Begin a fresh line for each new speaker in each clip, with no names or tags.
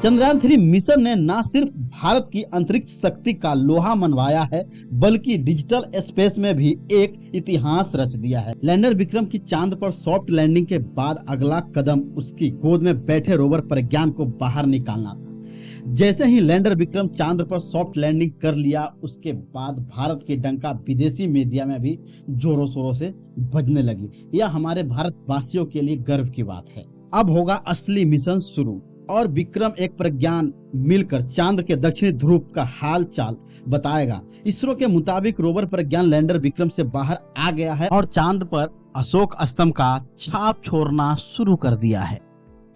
Chandrayaan-3 mission ने न सिर्फ भारत की अंतरिक्ष शक्ति का लोहा मनवाया है, बल्कि डिजिटल स्पेस में भी एक इतिहास रच दिया है। लैंडर विक्रम की चांद पर सॉफ्ट लैंडिंग के बाद अगला कदम उसकी गोद में बैठे रोवर प्रज्ञान को बाहर निकालना था। जैसे ही लैंडर विक्रम चांद पर सॉफ्ट लैंडिंग कर लिया, उसके बाद भारत की डंका विदेशी मीडिया में भी जोरों शोरों से बजने लगी। यह हमारे भारतवासियों के लिए गर्व की बात है। अब होगा असली मिशन शुरू और विक्रम एक प्रज्ञान मिलकर चांद के दक्षिणी ध्रुव का हाल चाल बताएगा। इसरो के मुताबिक रोवर प्रज्ञान लैंडर विक्रम से बाहर आ गया है और चांद पर अशोक स्तंभ का छाप छोड़ना शुरू कर दिया है।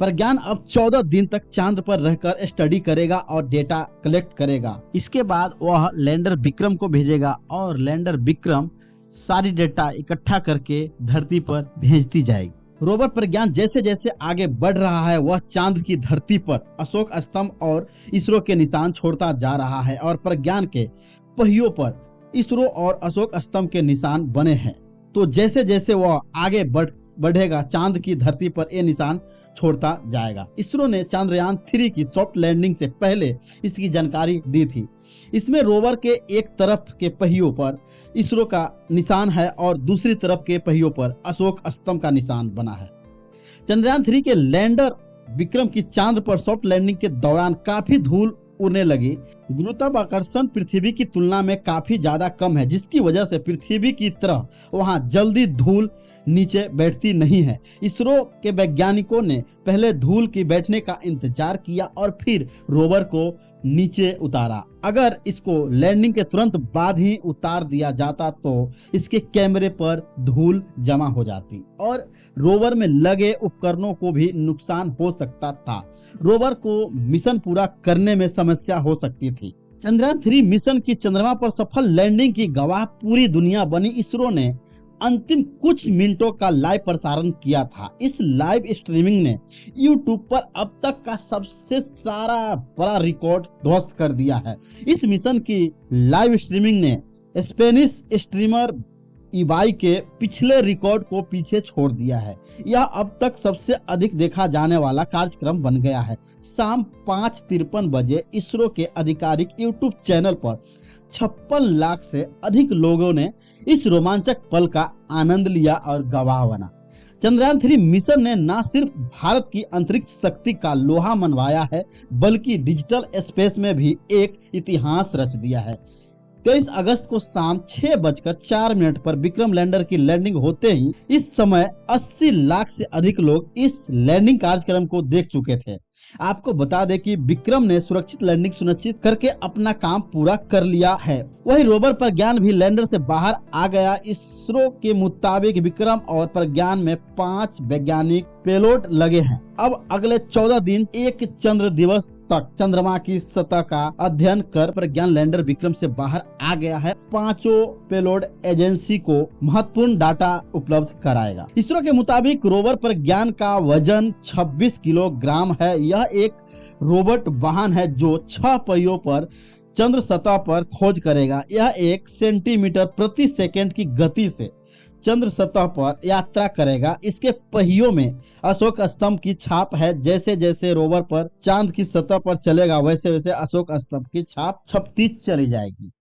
प्रज्ञान अब 14 दिन तक चांद पर रहकर स्टडी करेगा और डेटा कलेक्ट करेगा। इसके बाद वह लैंडर विक्रम को भेजेगा और लैंडर विक्रम सारी डेटा इकट्ठा करके धरती पर भेजती जाएगी। रोवर प्रज्ञान जैसे जैसे आगे बढ़ रहा है, वह चांद की धरती पर अशोक स्तंभ और इसरो के निशान छोड़ता जा रहा है और प्रज्ञान के पहियों पर इसरो और अशोक स्तंभ के निशान बने हैं। तो जैसे जैसे वह आगे बढ़ेगा, चांद की धरती पर ये निशान छोड़ता जाएगा। इसरो ने चंद्रयान-3 की सॉफ्ट लैंडिंग से पहले इसकी जानकारी दी थी। इसमें रोवर के एक तरफ के पहियों पर इसरो का निशान है और दूसरी तरफ के पहियों पर अशोक स्तंभ का निशान बना है। चंद्रयान-3 के लैंडर विक्रम की चांद पर सॉफ्ट लैंडिंग के दौरान काफी धूल उड़ने लगी। गुरुत्वाकर्षण पृथ्वी की तुलना में काफी ज्यादा कम है, जिसकी वजह से पृथ्वी की तरह वहां जल्दी धूल नीचे बैठती नहीं है। इसरो के वैज्ञानिकों ने पहले धूल की बैठने का इंतजार किया और फिर रोवर को नीचे उतारा। अगर इसको लैंडिंग के तुरंत बाद ही उतार दिया जाता तो इसके कैमरे पर धूल जमा हो जाती और रोवर में लगे उपकरणों को भी नुकसान हो सकता था। रोवर को मिशन पूरा करने में समस्या हो सकती थी। चंद्रयान-3 मिशन की चंद्रमा पर सफल लैंडिंग की गवाह पूरी दुनिया बनी। इसरो ने अंतिम कुछ मिनटों का लाइव प्रसारण किया था। इस लाइव स्ट्रीमिंग ने YouTube पर अब तक का सबसे सारा बड़ा रिकॉर्ड ध्वस्त कर दिया है। इस मिशन की लाइव स्ट्रीमिंग ने स्पेनिश स्ट्रीमर इवाई के पिछले रिकॉर्ड को पीछे छोड़ दिया है। यह अब तक सबसे अधिक देखा जाने वाला कार्यक्रम बन गया है। शाम 5:53 बजे इसरो के आधिकारिक YouTube चैनल पर 56 लाख से अधिक लोगों ने इस रोमांचक पल का आनंद लिया और गवाह बना। चंद्रयान-3 मिशन ने न सिर्फ भारत की अंतरिक्ष शक्ति का लोहा मनवाया है, बल्कि डिजिटल स्पेस में भी एक इतिहास रच दिया है। 23 अगस्त को शाम 6:04 पर विक्रम लैंडर की लैंडिंग होते ही इस समय 80 लाख से अधिक लोग इस लैंडिंग कार्यक्रम को देख चुके थे। आपको बता दें कि विक्रम ने सुरक्षित लैंडिंग सुनिश्चित करके अपना काम पूरा कर लिया है। वही रोवर प्रज्ञान भी लैंडर से बाहर आ गया। इसरो के मुताबिक विक्रम और प्रज्ञान में 5 वैज्ञानिक पेलोड लगे हैं। अब अगले 14 दिन एक चंद्र दिवस तक चंद्रमा की सतह का अध्ययन कर प्रज्ञान लैंडर विक्रम से बाहर आ गया है। 5 पेलोड एजेंसी को महत्वपूर्ण डाटा उपलब्ध कराएगा। इसरो के मुताबिक रोवर प्रज्ञान का वजन 26 किलोग्राम है। यह एक रोबोट वाहन है जो 6 पहियों पर चंद्र सतह पर खोज करेगा। यह 1 सेंटीमीटर प्रति सेकंड की गति से चंद्र सतह पर यात्रा करेगा। इसके पहियों में अशोक स्तंभ की छाप है। जैसे जैसे रोवर पर चांद की सतह पर चलेगा, वैसे वैसे अशोक स्तंभ की छाप छपती चली जाएगी।